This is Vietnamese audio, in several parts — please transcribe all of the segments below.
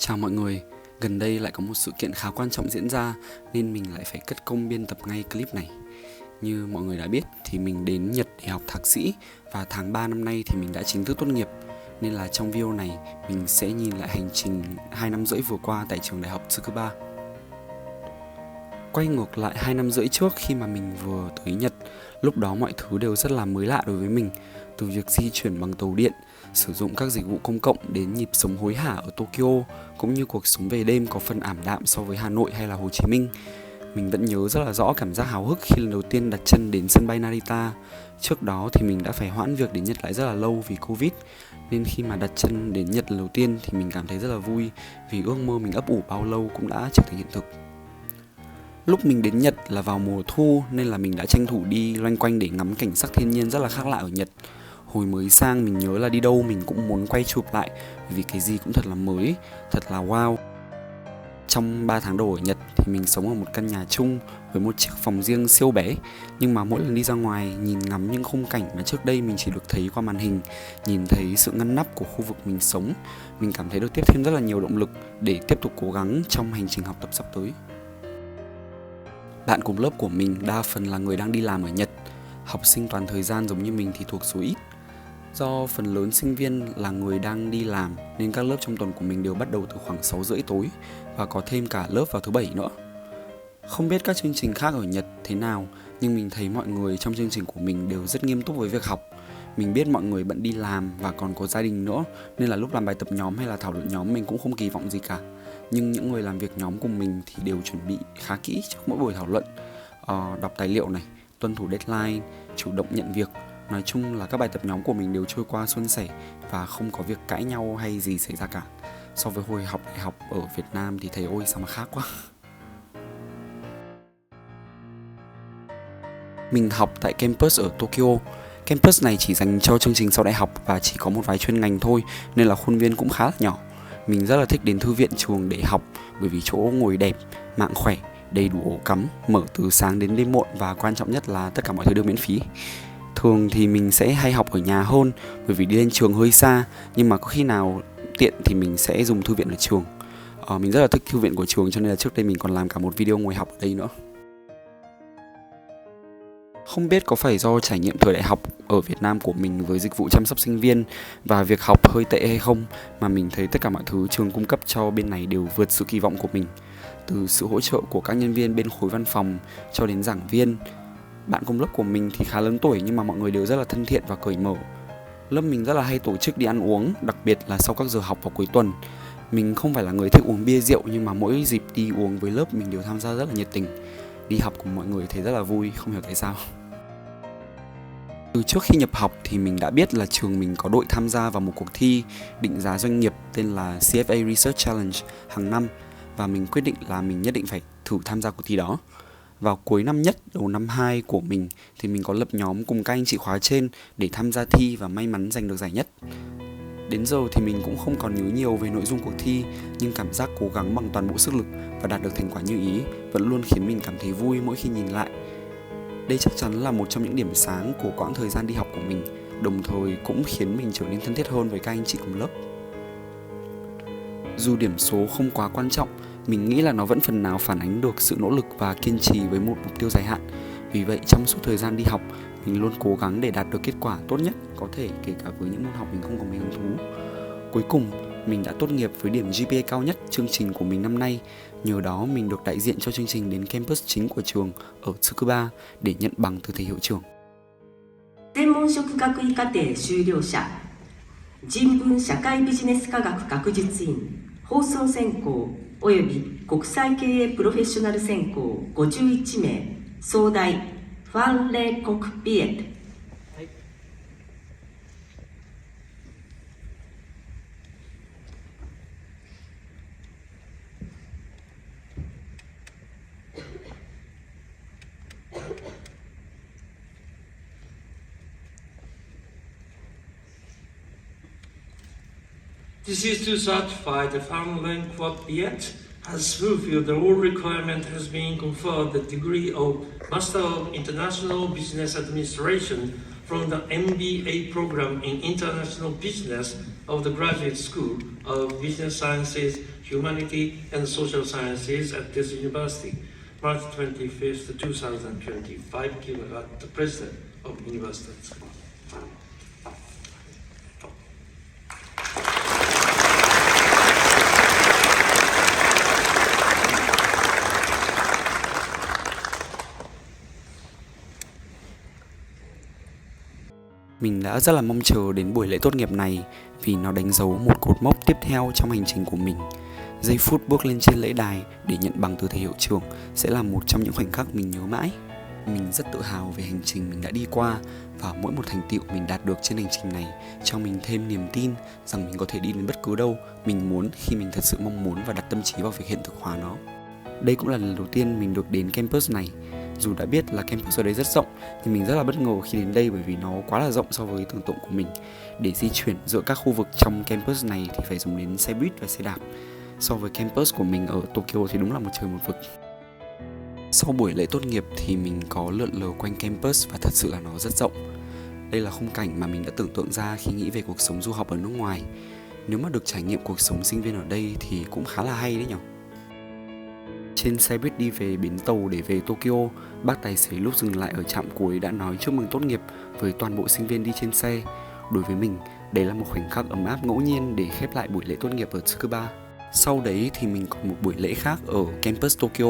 Chào mọi người, gần đây lại có một sự kiện khá quan trọng diễn ra nên mình lại phải cất công biên tập ngay clip này. Như mọi người đã biết thì mình đến Nhật để học thạc sĩ và tháng 3 năm nay thì mình đã chính thức tốt nghiệp. Nên là trong video này mình sẽ nhìn lại hành trình 2 năm rưỡi vừa qua tại trường đại học Tsukuba. Quay ngược lại 2 năm rưỡi trước khi mà mình vừa tới Nhật, lúc đó mọi thứ đều rất là mới lạ đối với mình. Từ việc di chuyển bằng tàu điện, sử dụng các dịch vụ công cộng đến nhịp sống hối hả ở Tokyo, cũng như cuộc sống về đêm có phần ảm đạm so với Hà Nội hay là Hồ Chí Minh. Mình vẫn nhớ rất là rõ cảm giác háo hức khi lần đầu tiên đặt chân đến sân bay Narita. Trước đó thì mình đã phải hoãn việc đến Nhật lại rất là lâu vì Covid, nên khi mà đặt chân đến Nhật lần đầu tiên thì mình cảm thấy rất là vui vì ước mơ mình ấp ủ bao lâu cũng đã trở thành hiện thực. Lúc mình đến Nhật là vào mùa thu nên là mình đã tranh thủ đi loanh quanh để ngắm cảnh sắc thiên nhiên rất là khác lạ ở Nhật. Hồi mới sang mình nhớ là đi đâu mình cũng muốn quay chụp lại vì cái gì cũng thật là mới, thật là wow. Trong 3 tháng đầu ở Nhật thì mình sống ở một căn nhà chung với một chiếc phòng riêng siêu bé. Nhưng mà mỗi lần đi ra ngoài nhìn ngắm những khung cảnh mà trước đây mình chỉ được thấy qua màn hình, nhìn thấy sự ngăn nắp của khu vực mình sống, mình cảm thấy được tiếp thêm rất là nhiều động lực để tiếp tục cố gắng trong hành trình học tập sắp tới. Bạn cùng lớp của mình đa phần là người đang đi làm ở Nhật. Học sinh toàn thời gian giống như mình thì thuộc số ít. Do phần lớn sinh viên là người đang đi làm nên các lớp trong tuần của mình đều bắt đầu từ khoảng 6 rưỡi tối và có thêm cả lớp vào thứ Bảy nữa. Không biết các chương trình khác ở Nhật thế nào, nhưng mình thấy mọi người trong chương trình của mình đều rất nghiêm túc với việc học. Mình biết mọi người bận đi làm và còn có gia đình nữa, nên là lúc làm bài tập nhóm hay là thảo luận nhóm mình cũng không kỳ vọng gì cả. Nhưng những người làm việc nhóm cùng mình thì đều chuẩn bị khá kỹ trước mỗi buổi thảo luận, đọc tài liệu này, tuân thủ deadline, chủ động nhận việc. Nói chung là các bài tập nhóm của mình đều trôi qua suôn sẻ và không có việc cãi nhau hay gì xảy ra cả. So với hồi học đại học ở Việt Nam thì thấy ôi sao mà khác quá. Mình học tại campus ở Tokyo. Campus này chỉ dành cho chương trình sau đại học và chỉ có một vài chuyên ngành thôi, nên là khuôn viên cũng khá là nhỏ. Mình rất là thích đến thư viện trường để học bởi vì chỗ ngồi đẹp, mạng khỏe, đầy đủ ổ cắm, mở từ sáng đến đêm muộn và quan trọng nhất là tất cả mọi thứ đều miễn phí. Thường thì mình sẽ hay học ở nhà hơn bởi vì đi lên trường hơi xa, nhưng mà có khi nào tiện thì mình sẽ dùng thư viện ở trường. Mình rất là thích thư viện của trường cho nên là trước đây mình còn làm cả một video ngồi học ở đây nữa. Không biết có phải do trải nghiệm thời đại học ở Việt Nam của mình với dịch vụ chăm sóc sinh viên và việc học hơi tệ hay không mà mình thấy tất cả mọi thứ trường cung cấp cho bên này đều vượt sự kỳ vọng của mình. Từ sự hỗ trợ của các nhân viên bên khối văn phòng cho đến giảng viên. Bạn cùng lớp của mình thì khá lớn tuổi nhưng mà mọi người đều rất là thân thiện và cởi mở. Lớp mình rất là hay tổ chức đi ăn uống, đặc biệt là sau các giờ học vào cuối tuần. Mình không phải là người thích uống bia rượu nhưng mà mỗi dịp đi uống với lớp mình đều tham gia rất là nhiệt tình. Đi học cùng mọi người thấy rất là vui, không hiểu tại sao. Từ trước khi nhập học thì mình đã biết là trường mình có đội tham gia vào một cuộc thi định giá doanh nghiệp tên là CFA Research Challenge hàng năm và mình quyết định là mình nhất định phải thử tham gia cuộc thi đó. Vào cuối năm nhất, đầu năm 2 của mình thì mình có lập nhóm cùng các anh chị khóa trên để tham gia thi và may mắn giành được giải nhất. Đến giờ thì mình cũng không còn nhớ nhiều về nội dung cuộc thi, nhưng cảm giác cố gắng bằng toàn bộ sức lực và đạt được thành quả như ý vẫn luôn khiến mình cảm thấy vui mỗi khi nhìn lại. Đây chắc chắn là một trong những điểm sáng của quãng thời gian đi học của mình, đồng thời cũng khiến mình trở nên thân thiết hơn với các anh chị cùng lớp. Dù điểm số không quá quan trọng, mình nghĩ là nó vẫn phần nào phản ánh được sự nỗ lực và kiên trì với một mục tiêu dài hạn. Vì vậy trong suốt thời gian đi học, mình luôn cố gắng để đạt được kết quả tốt nhất có thể, kể cả với những môn học mình không có mấy hứng thú. Cuối cùng, mình đã tốt nghiệp với điểm GPA cao nhất chương trình của mình năm nay. Nhờ đó mình được đại diện cho chương trình đến campus chính của trường ở Tsukuba để nhận bằng từ thầy hiệu trưởng. 専門職学位課程修了者、人文社会ビジネス科学学術院、放送専攻および国際経営プロフェッショナル専攻51名、総代ファン・レ・コクピエット。This is to certify the Fan Quad Viet has fulfilled all requirement has been conferred the degree of Master of International Business Administration from the MBA program in International Business of the Graduate School of Business Sciences, Humanity and Social Sciences at this university. March 25th, 2025, Kim Agat, the President of University. Mình đã rất là mong chờ đến buổi lễ tốt nghiệp này vì nó đánh dấu một cột mốc tiếp theo trong hành trình của mình. Giây phút bước lên trên lễ đài để nhận bằng từ thầy hiệu trưởng sẽ là một trong những khoảnh khắc mình nhớ mãi. Mình rất tự hào về hành trình mình đã đi qua và mỗi một thành tựu mình đạt được trên hành trình này cho mình thêm niềm tin rằng mình có thể đi đến bất cứ đâu mình muốn khi mình thật sự mong muốn và đặt tâm trí vào việc hiện thực hóa nó. Đây cũng là lần đầu tiên mình được đến campus này. Dù đã biết là campus ở đây rất rộng thì mình rất là bất ngờ khi đến đây bởi vì nó quá là rộng so với tưởng tượng của mình. Để di chuyển giữa các khu vực trong campus này thì phải dùng đến xe buýt và xe đạp. So với campus của mình ở Tokyo thì đúng là một trời một vực. Sau buổi lễ tốt nghiệp thì mình có lượn lờ quanh campus và thật sự là nó rất rộng. Đây là khung cảnh mà mình đã tưởng tượng ra khi nghĩ về cuộc sống du học ở nước ngoài. Nếu mà được trải nghiệm cuộc sống sinh viên ở đây thì cũng khá là hay đấy nhỉ. Trên xe buýt đi về bến tàu để về Tokyo, bác tài xế lúc dừng lại ở trạm cuối đã nói chúc mừng tốt nghiệp với toàn bộ sinh viên đi trên xe. Đối với mình, đấy là một khoảnh khắc ấm áp ngẫu nhiên để khép lại buổi lễ tốt nghiệp ở Tsukuba. Sau đấy thì mình còn một buổi lễ khác ở campus Tokyo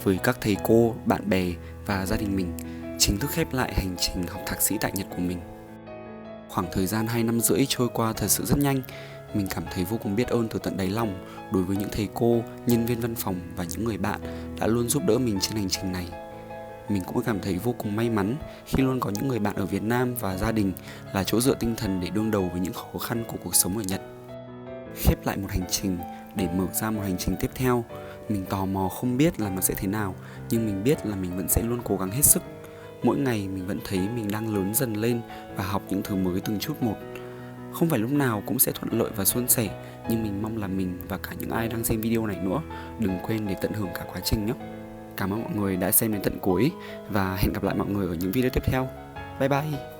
với các thầy cô, bạn bè và gia đình mình, chính thức khép lại hành trình học thạc sĩ tại Nhật của mình. Khoảng thời gian 2 năm rưỡi trôi qua thật sự rất nhanh. Mình cảm thấy vô cùng biết ơn từ tận đáy lòng đối với những thầy cô, nhân viên văn phòng và những người bạn đã luôn giúp đỡ mình trên hành trình này. Mình cũng cảm thấy vô cùng may mắn khi luôn có những người bạn ở Việt Nam và gia đình là chỗ dựa tinh thần để đương đầu với những khó khăn của cuộc sống ở Nhật. Khép lại một hành trình để mở ra một hành trình tiếp theo. Mình tò mò không biết là nó sẽ thế nào, nhưng mình biết là mình vẫn sẽ luôn cố gắng hết sức. Mỗi ngày mình vẫn thấy mình đang lớn dần lên và học những thứ mới từng chút một. Không phải lúc nào cũng sẽ thuận lợi và suôn sẻ, nhưng mình mong là mình và cả những ai đang xem video này nữa đừng quên để tận hưởng cả quá trình nhé. Cảm ơn mọi người đã xem đến tận cuối và hẹn gặp lại mọi người ở những video tiếp theo. Bye bye!